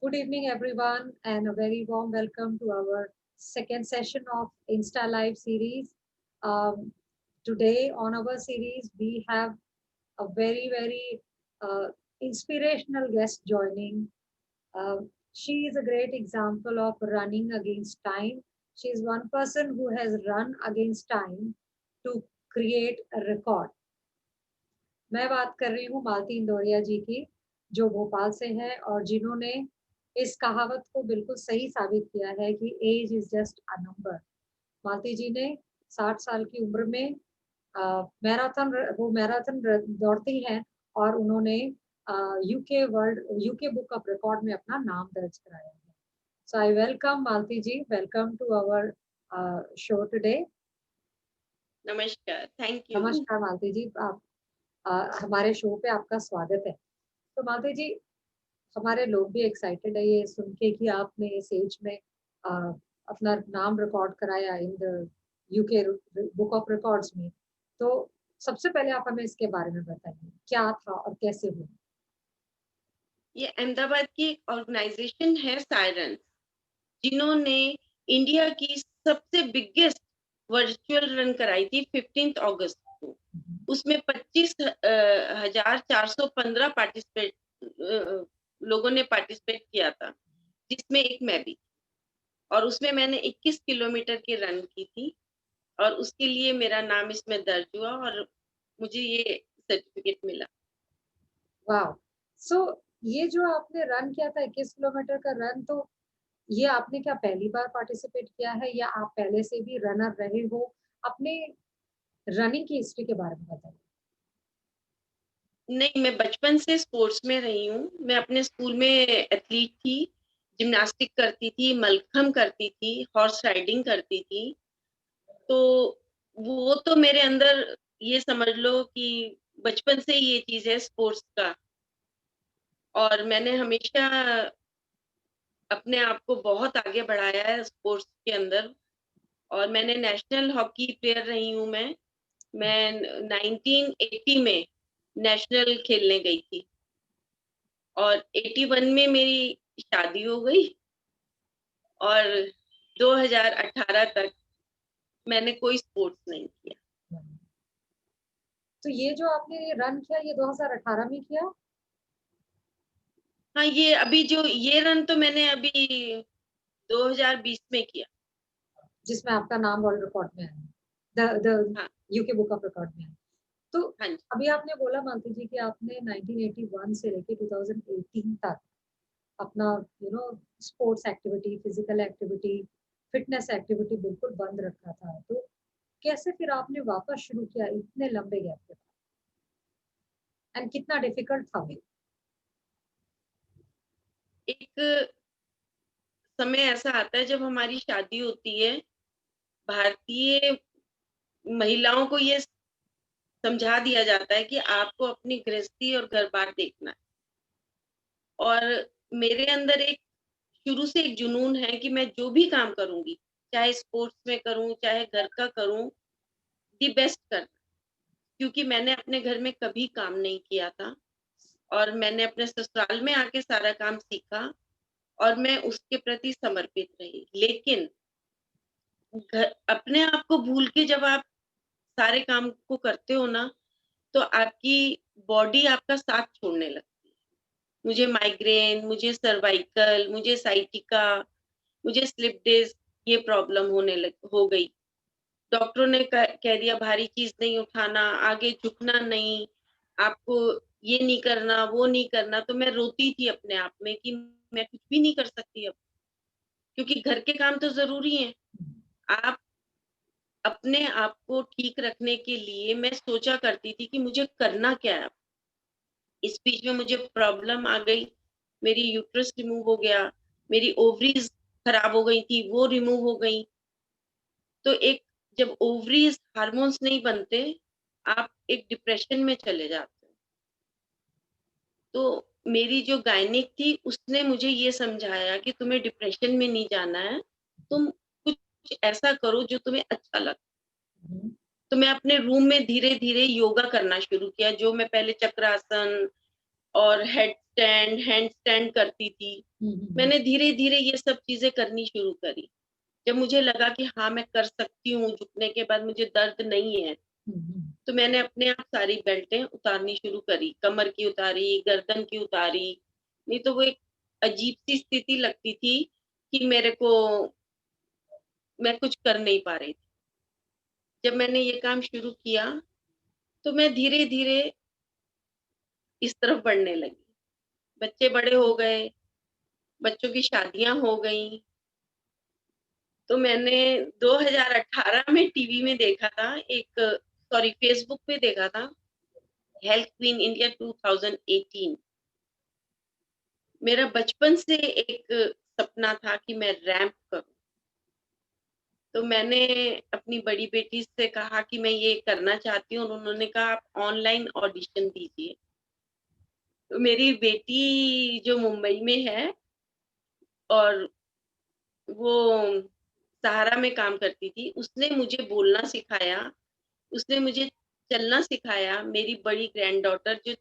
Good evening, everyone, and a very warm welcome to our second session of Insta Live series. Um, Today, on our series, we have a very uh, inspirational guest joining. She is a great example of running against time. She is one person who has run against time to create a record. मैं बात कर रही हूँ मालती इंदौरिया जी की, जो भोपाल से है और जिन्होंने इस कहावत को बिल्कुल सही साबित किया है कि age is just a number. Malti ji ने 60 साल की उम्र में मैराथन वो मैराथन दौड़ती हैं और उन्होंने यूके बुक ऑफ रिकॉर्ड में अपना नाम दर्ज कराया है। So I welcome Malti ji, welcome to our show today. नमस्कार, थैंक यू। नमस्कार मालती जी, आप हमारे शो पे आपका स्वागत है। तो मालती जी, हमारे लोग भी एक्साइटेड है ये सुन के कि आपने इस एज में अ, अपना नाम रिकॉर्ड कराया in the UK book of records में। तो सबसे पहले आप हमें इसके बारे में बताइए, क्या था और कैसे हुआ? ये अहमदाबाद की एक ऑर्गेनाइजेशन है सायरन, जिन्होंने इंडिया की सबसे बिगेस्ट वर्चुअल रन कराई थी 15 अगस्त को। उसमें 25,415 लोगों ने पार्टिसिपेट किया था, जिसमें एक मैं भी। और उसमें मैंने 21 किलोमीटर की रन की थी और उसके लिए मेरा नाम इसमें दर्ज हुआ और मुझे ये सर्टिफिकेट मिला। वाह! सो ये जो आपने रन किया था 21 किलोमीटर का रन, तो ये आपने क्या पहली बार पार्टिसिपेट किया है या आप पहले से भी रनर रहे हो? अपने रनिंग की हिस्ट्री के बारे में बताइए। नहीं, मैं बचपन से स्पोर्ट्स में रही हूँ। मैं अपने स्कूल में एथलीट थी, जिम्नास्टिक करती थी, मलखम्ब करती थी, हॉर्स राइडिंग करती थी। तो वो तो मेरे अंदर ये समझ लो कि बचपन से ही ये चीज़ है स्पोर्ट्स का। और मैंने हमेशा अपने आप को बहुत आगे बढ़ाया है स्पोर्ट्स के अंदर और मैंने नेशनल हॉकी प्लेयर रही हूँ मैं। मैं 1980 में नेशनल खेलने गई थी। और 81 में मेरी शादी हो गई और 2018 तक मैंने कोई स्पोर्ट्स नहीं किया। तो ये जो आपने रन किया ये 2018 में किया? हाँ, ये अभी जो ये रन तो मैंने अभी 2020 में किया। जिसमें आपका नाम वर्ल्ड रिकॉर्ड में है, द हाँ, यूके बुक ऑफ रिकॉर्ड में है। तो हाँ जी। अभी आपने बोला मालती जी कि आपने 1981 से लेके 2018 तक अपना sports activity, physical activity, fitness activity बिल्कुल बंद रखा था। तो कैसे फिर आपने वापस शुरू किया इतने लंबे गैप के बाद, एंड कितना डिफिकल्ट था वो? एक समय ऐसा आता है जब हमारी शादी होती है, भारतीय महिलाओं को ये समझा दिया जाता है कि आपको अपनी गृहस्थी और घर-बार देखना है। और मेरे अंदर एक शुरू से एक जुनून है कि मैं जो भी काम करूँगी, चाहे स्पोर्ट्स में करूँ, चाहे घर का करूँ, दी बेस्ट करना। क्योंकि मैंने अपने घर में कभी काम नहीं किया था और मैंने अपने ससुराल में आके सारा काम सीखा और मैं उसके प्रति समर्पित रही। लेकिन अपने आप को भूल के जब आप सारे काम को करते हो ना, तो आपकी बॉडी आपका साथ छोड़ने लगती है। मुझे माइग्रेन, मुझे सर्वाइकल, मुझे साइटिका, मुझे स्लिप डिस्क ये प्रॉब्लम हो गई। डॉक्टरों ने कह दिया भारी चीज़ नहीं उठाना, आगे झुकना नहीं, आपको ये नहीं करना, वो नहीं करना, तो मैं रोती थी अपने आप में कि मैं कुछ भी नहीं कर सकती अब, क्योंकि घर के काम तो ज़रूरी हैं। आप अपने आप को ठीक रखने के लिए मैं सोचा करती थी कि मुझे करना क्या है अब? इस बीच में मुझे प्रॉब्लम आ गई, मेरी यूट्रस रिमूव हो गया, मेरी ओवरीज़ खराब हो गई थी, वो रिमूव हो गई। तो एक जब ओवरीज़ हार्मोन्स नहीं बनते, आप एक डिप्रेशन में चले जाते हो। तो मेरी जो गायनिक थी, उसने मुझे ये समझाया कि तुम्हें डिप्रेशन में नहीं जाना है, तुम कुछ ऐसा करो जो तुम्हें अच्छा लगे। हम्म। तो मैं अपने रूम में धीरे-धीरे योगा करना शुरू किया, जो मैं पहले चक्रासन और हैंड स्टैंड करती थी। मैंने धीरे धीरे ये सब चीजें करनी शुरू करी। जब मुझे लगा कि हाँ मैं कर सकती हूँ, झुकने के बाद मुझे दर्द नहीं है, तो मैंने अपने आप सारी बेल्टें उतारनी शुरू करी। कमर की उतारी, गर्दन की उतारी। नहीं तो वो एक अजीब सी स्थिति लगती थी कि मैं कुछ कर नहीं पा रही थी। जब मैंने ये काम शुरू किया तो मैं धीरे धीरे इस तरफ बढ़ने लगी। बच्चे बड़े हो गए, बच्चों की शादियां हो गई। तो मैंने 2018 में टीवी में देखा था, फेसबुक पे देखा था, हेल्थ क्वीन इंडिया 2018। मेरा बचपन से एक सपना था कि मैं रैंप करूं। तो मैंने अपनी बड़ी बेटी से कहा कि मैं ये करना चाहती हूँ, और उन्होंने कहा आप ऑनलाइन ऑडिशन दीजिए। तो मेरी बेटी जो मुंबई में है और वो सहारा में काम करती थी, उसने मुझे बोलना सिखाया, उसने मुझे चलना सिखाया। मेरी बड़ी ग्रैंडडॉटर जो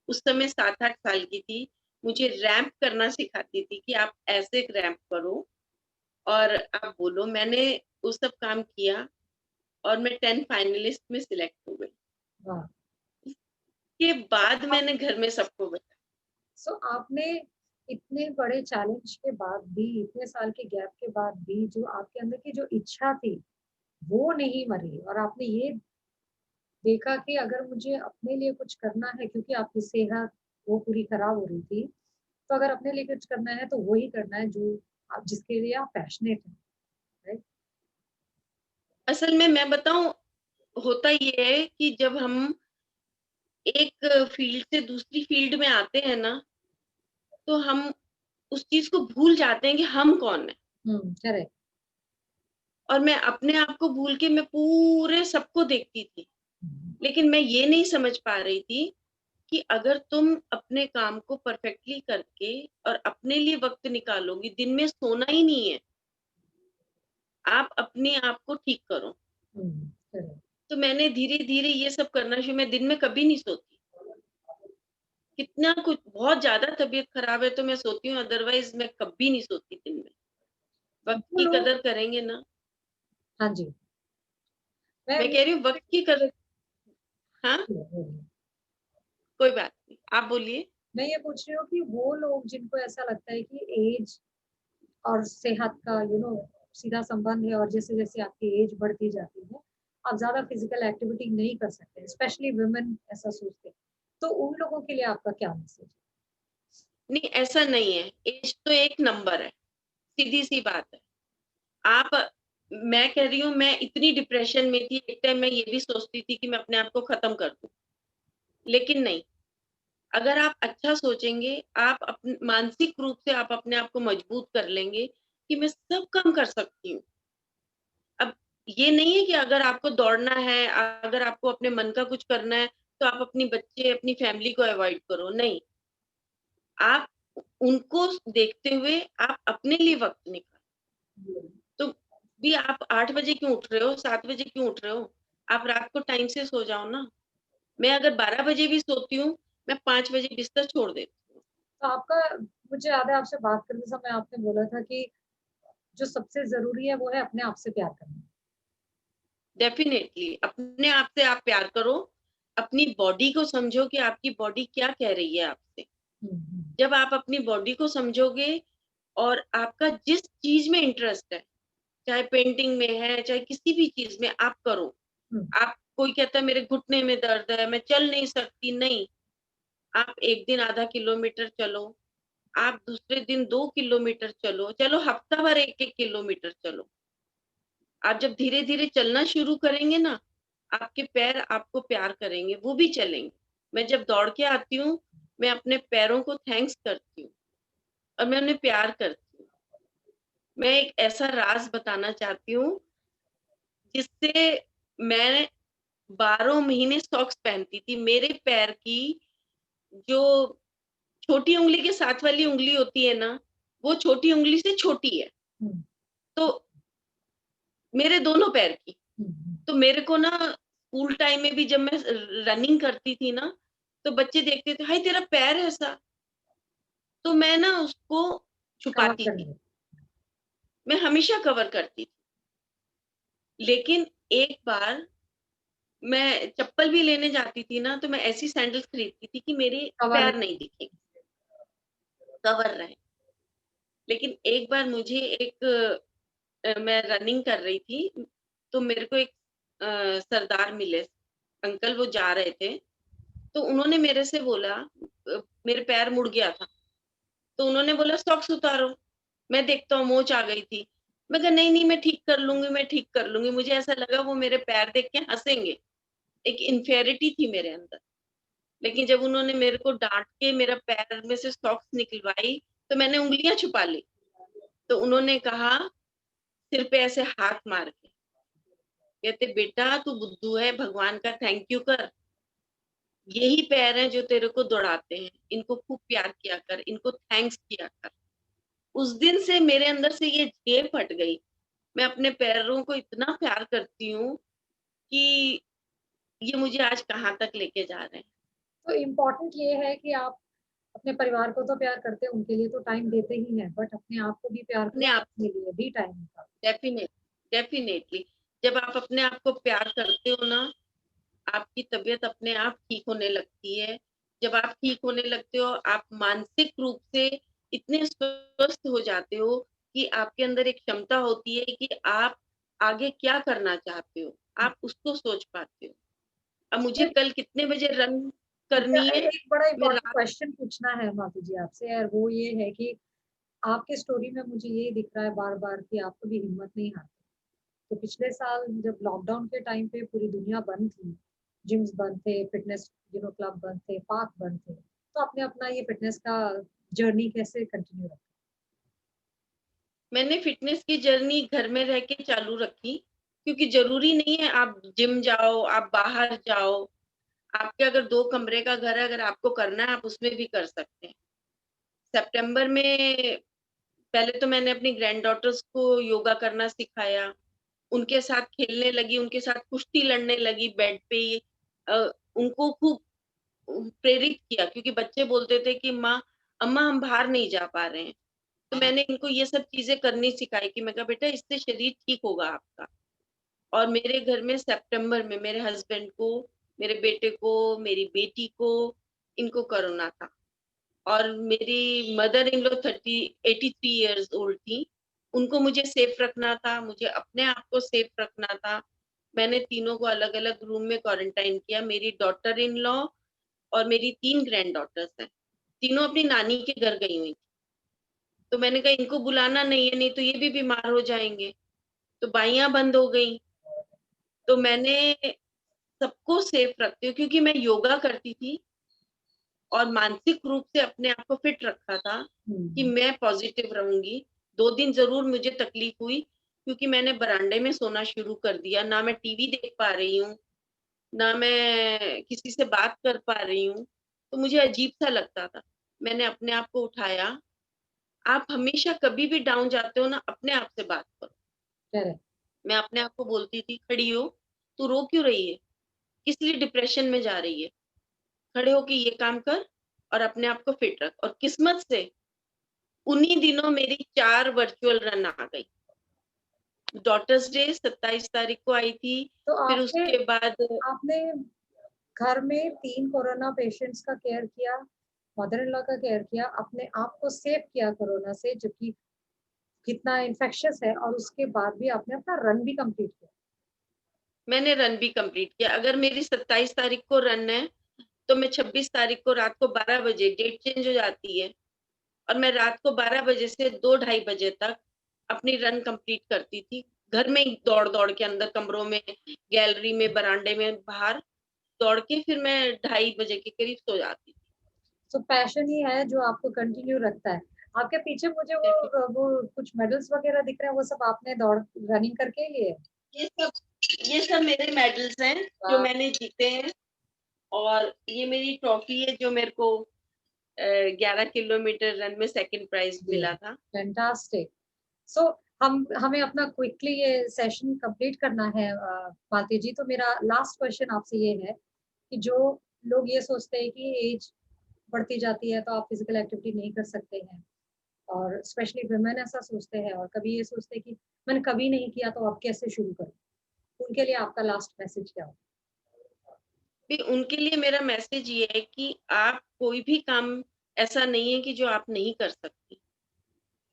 उस समय 7-8 साल की थी, मुझे रैंप करना सिखाती थी कि आप ऐसे रैंप करो और आप बोलो। मैंने वो सब काम किया और मैं 10 फाइनलिस्ट में सिलेक्ट हो गई। वाह। के बाद मैंने घर में सबको बताया। सो आपने इतने बड़े चैलेंज के बाद भी, इतने साल के गैप के बाद भी, जो आपके अंदर की जो इच्छा थी वो नहीं मरी, और आपने ये देखा कि अगर मुझे अपने लिए कुछ करना है, क्योंकि आपकी सेहत वो पूरी खराब हो रही थी, तो अगर अपने लिए कुछ करना है तो वो ही करना है जो आप, जिसके लिए आप पैशनेट हैं, राइट? असल में मैं बताऊँ, होता ये है कि जब हम एक फील्ड से दूसरी फील्ड में आते हैं ना, तो हम उस चीज़ को भूल जाते हैं कि हम कौन हैं। करेक्ट। और मैं अपने आप को भूल के मैं पूरे सबको देखती थी। लेकिन मैं ये नहीं समझ पा रही थी कि अगर तुम अपने काम को परफेक्टली करके और अपने लिए वक़्त निकालोगी, दिन में सोना ही नहीं है, आप अपने आप को ठीक करो। करेक्ट। तो मैंने धीरे-धीरे ये सब करना शुरू। मैं दिन में कभी नहीं सोती। कितना कुछ बहुत ज़्यादा तबीयत खराब है तो मैं सोती हूँ, अदरवाइज़ मैं कभी नहीं सोती दिन में। वक़्त वो की लोग। कदर करेंगे ना। हाँ जी। मैं मैं कह रही हूँ वक़्त की कदर। हाँ, कोई बात नहीं। आप बोलिए। मैं ये पूछ रही हूँ कि वो लोग जिनको ऐसा लगता है कि एज और सेहत का सीधा संबंध है, और जैसे जैसे आपकी एज बढ़ती जाती है आप ज्यादा फिजिकल एक्टिविटी नहीं कर सकते, स्पेशली वुमेन ऐसा सोचते हैं, तो उन लोगों के लिए आपका क्या मैसेज नहीं, ऐसा नहीं है। ऐज तो एक नंबर है, सीधी-सी बात है। आप मैं कह रही हूँ, मैं इतनी डिप्रेशन में थी, एक टाइम मैं ये भी सोचती थी कि मैं अपने आप को खत्म कर दूँ। लेकिन नहीं, अगर आप अच्छा सोचेंगे, आप मानसिक रूप से आप अपने आप को मजबूत कर लेंगे कि मैं सब काम कर सकती हूँ। अब ये नहीं है कि अगर आपको दौड़ना है, अगर आपको अपने मन का कुछ करना है, तो आप अपनी बच्चे, अपनी फैमिली को अवॉइड करो, नहीं। आप उनको देखते हुए आप अपने लिए वक़्त निकालो। है? तो भी आप 8 बजे क्यों उठ रहे हो, 7 बजे क्यों उठ रहे हो? आप रात को टाइम से सो जाओ ना। मैं अगर 12 बजे भी सोती हूँ, मैं 5 बजे बिस्तर छोड़ देती हूँ। तो आपका, मुझे याद है आपसे बात करते समय आपने बोला था कि जो सबसे जरूरी है वो है अपने आप से प्यार करना। डेफ़िनेटली अपने आप से आप प्यार करो, अपनी बॉडी को समझो कि आपकी बॉडी क्या कह रही है आपसे। हम्म। जब आप अपनी बॉडी को समझोगे और आपका जिस चीज़ में इंटरेस्ट है, चाहे पेंटिंग में है, चाहे किसी भी चीज़ में आप करो। हम्म। आप कोई कहता है मेरे घुटने में दर्द है, मैं चल नहीं सकती, नहीं। आप एक दिन आधा किलोमीटर चलो, आप दूसरे दिन 2 किलोमीटर चलो, चलो हफ्ता भर 1-1 किलोमीटर चलो। आप जब धीरे-धीरे चलना शुरू करेंगे ना, आपके पैर आपको प्यार करेंगे, वो भी चलेंगे। मैं जब दौड़ के आती हूँ, मैं अपने पैरों को थैंक्स करती हूँ और मैं उन्हें प्यार करती हूँ। मैं एक ऐसा राज़ बताना चाहती हूँ, जिससे मैं 12 महीने सॉक्स पहनती थी। मेरे पैर की जो छोटी उँगली के साथ वाली उँगली होती है ना, वो छोटी उँगली से छोटी है। हम्म। तो मेरे दोनों पैर की। हम्म। तो मेरे को ना स्कूल टाइम में भी जब मैं रनिंग करती थी ना, तो बच्चे देखते थे, हाय तेरा पैर ऐसा, तो मैं ना उसको कवर छुपाती कर थी, लिया। मैं हमेशा कवर करती थी। लेकिन एक बार मैं चप्पल भी लेने जाती थी ना, तो मैं ऐसी सैंडल्स खरीदती थी कि मेरे कवर। पैर नहीं दिखेंगे, कवर रहे। लेकिन एक बार मुझे मैं रनिंग कर रही थी, तो मेरे को एक सरदार मिले, अंकल वो जा रहे थे, तो उन्होंने मेरे से बोला, मेरे पैर मुड़ गया था, तो उन्होंने बोला सॉक्स उतारो। मैं देखता हूँ मोच आ गई थी। मैं कहा नहीं-नहीं मैं ठीक कर लूँगी, मैं ठीक कर लूँगी। मुझे ऐसा लगा वो मेरे पैर देख के हँसेंगे। एक इन्फेरिटी थी मेरे अंदर। लेकिन जब उन्होंने मेरे को डाँट के मेरा पैर में से सॉक्स निकलवाई, तो मैंने उँगलियाँ छुपा ली। तो उन्होंने कहा सिर पे ऐसे हाथ मार के, कहते बेटा तू बुद्धू है, भगवान का थैंक यू कर। यही पैर हैं जो तेरे को दौड़ाते हैं, इनको खूब प्यार किया कर, इनको थैंक्स किया कर। उस दिन से मेरे अंदर से ये झेप हट गई। मैं अपने पैरों को इतना प्यार करती हूँ कि ये मुझे आज कहाँ तक लेके जा रहे हैं। तो इम्पोर्टेंट ये है कि आप अपने परिवार को तो प्यार करते हैं, उनके लिए तो टाइम देते ही हैं, बट अपने आप को भी प्यार अपने करो, आप अपने लिए भी टाइम निकालो। डेफिनेट डेफिनेटली जब आप अपने आप को प्यार करते हो ना, आपकी तबीयत अपने आप ठीक होने लगती है। जब आप ठीक होने लगते हो, आप मानसिक रूप से इतने स्वस्थ हो जाते हो कि आपके अंदर एक क्षमता होती है कि आप आगे क्या करना चाहते हो, आप उसको सोच पाते हो। अब मुझे तो कल कितने बजे रन मुझे करनी है, एक बड़ा मैं इम्पोर्टेंट रात क्वेश्चन पूछना है माधु जी आपसे, और वो ये है कि आपके स्टोरी में मुझे ये दिख रहा है बार बार कि आपको भी हिम्मत नहीं हारती। तो पिछले साल जब लॉकडाउन के टाइम पे पूरी दुनिया बंद थी, जिम्स बंद थे, फिटनेस क्लब बंद थे, पार्क बंद थे, तो आपने अपना ये फिटनेस का जर्नी कैसे कंटिन्यू रखा? मैंने फ़िटनेस की जर्नी घर में रह के चालू रखी, क्योंकि ज़रूरी नहीं है आप जिम जाओ, आप बाहर जाओ। आपके अगर 2 कमरे का घर है, अगर आपको करना है, आप उसमें भी कर सकते हैं। सितंबर में पहले तो मैंने अपनी ग्रैंड डॉटर्स को योगा करना सिखाया, उनके साथ खेलने लगी, उनके साथ कुश्ती लड़ने लगी बेड पे ही। उनको खूब प्रेरित किया क्योंकि बच्चे बोलते थे कि माँ अम्मा हम बाहर नहीं जा पा रहे हैं। तो मैंने इनको ये सब चीज़ें करनी सिखाई कि मैं कहा बेटा इससे शरीर ठीक होगा आपका। और मेरे घर में सितंबर में मेरे हस्बैंड को, मेरे बेटे को, मेरी बेटी को, इनको कोरोना था। और मेरी mother in law 83 years old थी। उनको मुझे सेफ रखना था, मुझे अपने आप को सेफ रखना था। मैंने तीनों को अलग-अलग रूम में क्वारंटाइन किया। मेरी डॉटर इन लॉ और मेरी 3 ग्रैंड डॉटर्स हैं। तीनों अपनी नानी के घर गई हुई थी। तो मैंने कहा इनको बुलाना नहीं है, नहीं तो ये भी बीमार हो जाएँगे। तो बाइयाँ बंद हो गईं। तो मैंने सबको सेफ रखती हूँ क्योंकि मैं योगा करती थी और मानसिक रूप से अपने आप को फिट रखा था कि हम्म। मैं पॉज़िटिव रहूँगी। 2 दिन ज़रूर मुझे तकलीफ़ हुई क्योंकि मैंने बरामदे में सोना शुरू कर दिया। ना मैं टीवी देख पा रही हूँ, ना मैं किसी से बात कर पा रही हूँ, तो मुझे अजीब-सा लगता था। मैंने अपने आप को उठाया, आप हमेशा कभी भी डाउन जाते हो ना, अपने आप से बात करो। करेक्ट। मैं अपने आप को बोलती थी, "खड़ी हो, तू रो क्यों रही है? किस लिए डिप्रेशन में जा रही है? खड़े होके ये काम कर और अपने आप को फिट रख।" और किस्मत से उन्हीं दिनों मेरी 4 वर्चुअल रन आ गई। डॉटर्स डे 27 तारीख को आई थी, तो फिर आपने उसके बाद आपने घर में 3 कोरोना पेशेंट्स का केयर किया, मदर इन लॉ का केयर किया, अपने आप को सेव किया कोरोना से, जो कि कितना इन्फेक्शियस है, और उसके बाद भी आपने अपना रन भी कंप्लीट किया। मैंने रन भी कंप्लीट किया। अगर मेरी 27 तारीख को रन है, तो मैं 26 तारीख को रात को 12 बजे डेट चेंज हो जाती है और मैं रात को 12 बजे से 2 ढाई बजे तक अपनी रन कंप्लीट करती थी। घर में ही दौड़-दौड़ के अंदर कमरों में, गैलरी में, बरामदे में, बाहर दौड़ के फिर मैं ढाई बजे के करीब सो जाती थी। सो पैशन ही है जो आपको कंटिन्यू रखता है। आपके पीछे मुझे डेफिन वो कुछ मेडल्स वगैरह दिख रहे हैं, वो सब आपने दौड़ रनिंग करके ही लिए? ये सब ये सब मेरे मेडल्स हैं, जो वाह! मैंने जीते हैं और ये मेरी ट्रॉफी है जो मेरे को 11 किलोमीटर रन में सेकंड प्राइज़ जी, मिला था। फैंटास्टिक। सो हम हमें अपना क्विकली ये सेशन कंप्लीट करना है मालती जी, तो मेरा लास्ट क्वेश्चन आपसे ये है कि जो लोग ये सोचते हैं कि एज बढ़ती जाती है तो आप फिजिकल एक्टिविटी नहीं कर सकते हैं, और स्पेशली वुमेन ऐसा सोचते हैं, और कभी ये सोचते हैं कि मैंने कभी नहीं किया तो अब कैसे शुरू करूं। उनके लिए आपका लास्ट मैसेज क्या हो? भी उनके लिए मेरा मैसेज ये है कि आप कोई भी काम ऐसा नहीं है कि जो आप नहीं कर सकती।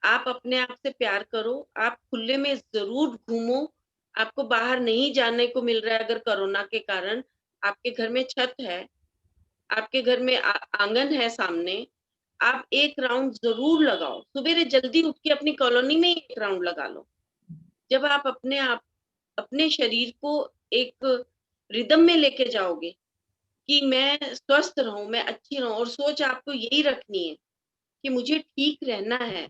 आप अपने आप से प्यार करो, आप खुले में ज़रूर घूमो। आपको बाहर नहीं जाने को मिल रहा है अगर कोरोना के कारण, आपके घर में छत है, आपके घर में आँगन है सामने, आप 1 राउंड ज़रूर लगाओ। सवेरे जल्दी उठ के अपनी कॉलोनी में ही 1 राउंड लगा लो। जब आप अपने शरीर को एक रिदम में लेके जाओगे कि मैं स्वस्थ रहूँ, मैं अच्छी रहूँ और सोच आपको यही रखनी है कि मुझे ठीक रहना है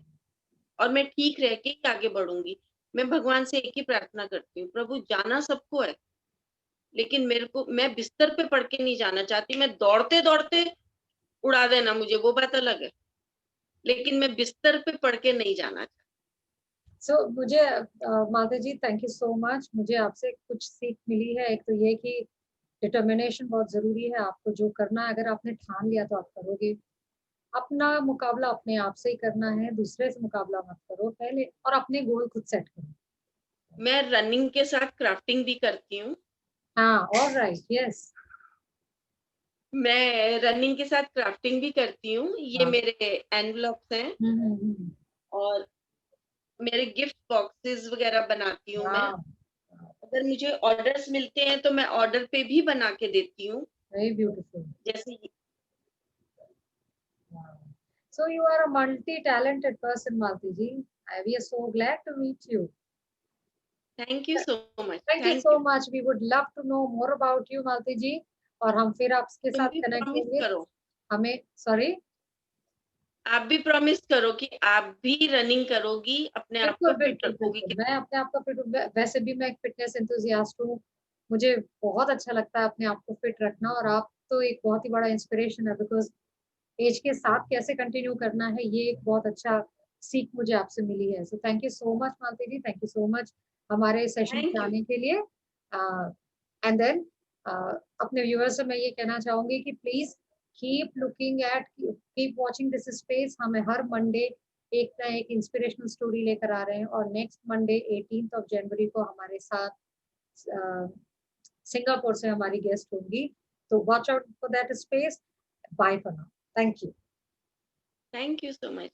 और मैं ठीक रह के ही आगे बढ़ूँगी। मैं भगवान से एक ही प्रार्थना करती हूँ, प्रभु जाना सबको है, लेकिन मैं बिस्तर पे पड़ के नहीं जाना चाहती, मैं दौड़ते-दौड़ते उड़ा देना मुझे, वो बात अलग है, लेकिन मैं बिस्तर पे पड़ के नहीं जाना चाहती। सो मुझे माता जी, थैंक यू सो मच। मुझे आपसे कुछ सीख मिली है। एक तो ये कि डिटर्मिनेशन बहुत जरूरी है। आपको जो करना है, अगर आपने ठान लिया तो आप करोगे। अपना मुकाबला अपने आप से ही करना है, दूसरे से मुकाबला मत करो पहले, और अपने गोल खुद सेट करो। मैं रनिंग के साथ क्राफ्टिंग भी करती हूँ। हाँ, ऑलराइट, यस। मैं रनिंग के साथ क्राफ्टिंग भी करती हूँ। ये हाँ। मेरे एनवेलप्स हैं और मेरे गिफ्ट बॉक्सेस वगैरह बनाती हूँ मैं। वाह, अगर मुझे ऑर्डर्स मिलते हैं तो मैं ऑर्डर पे भी बना के देती हूँ। Very beautiful. जैसे So you are a multi-talented person, Malti ji. We are so glad to meet you. Thank you so much, Thank you thank so you. much. We would love to know more about you, Malti ji. और हम फिर आपके तुम साथ भी connect promise होंगे। करो, हमें, सॉरी। आप भी प्रॉमिस करो कि आप भी रनिंग करोगी, अपने आप बिल्कुल, को फिट बिल्कुल, रखोगी बिल्कुल। कि मैं अपने आप को फिट, वैसे भी मैं एक फिटनेस एंथुसियास्ट हूँ। मुझे बहुत अच्छा लगता है अपने आप को फिट रखना, और आप तो एक बहुत ही बड़ा इंस्पिरेशन है, बिकॉज़ एज के साथ कैसे कंटिन्यू करना है, ये एक बहुत अच्छा सीख मुझे आपसे मिली है। So thank you so much Malti ji, thank you so much हमारे सेशन थैंक पे यू। आने के लिए। एंड देन अपने व्यूअर्स से मैं ये कहना चाहूंगी कि please keep looking at, keep watching this space. हमें हर मंडे एक ना एक इंस्पिरेशनल स्टोरी लेकर आ रहे हैं, और नेक्स्ट मंडे 18 ऑफ जनवरी को हमारे साथ सिंगापुर से हमारी गेस्ट होंगी। तो watch out for that space. Bye for now. Thank you. Thank you so much.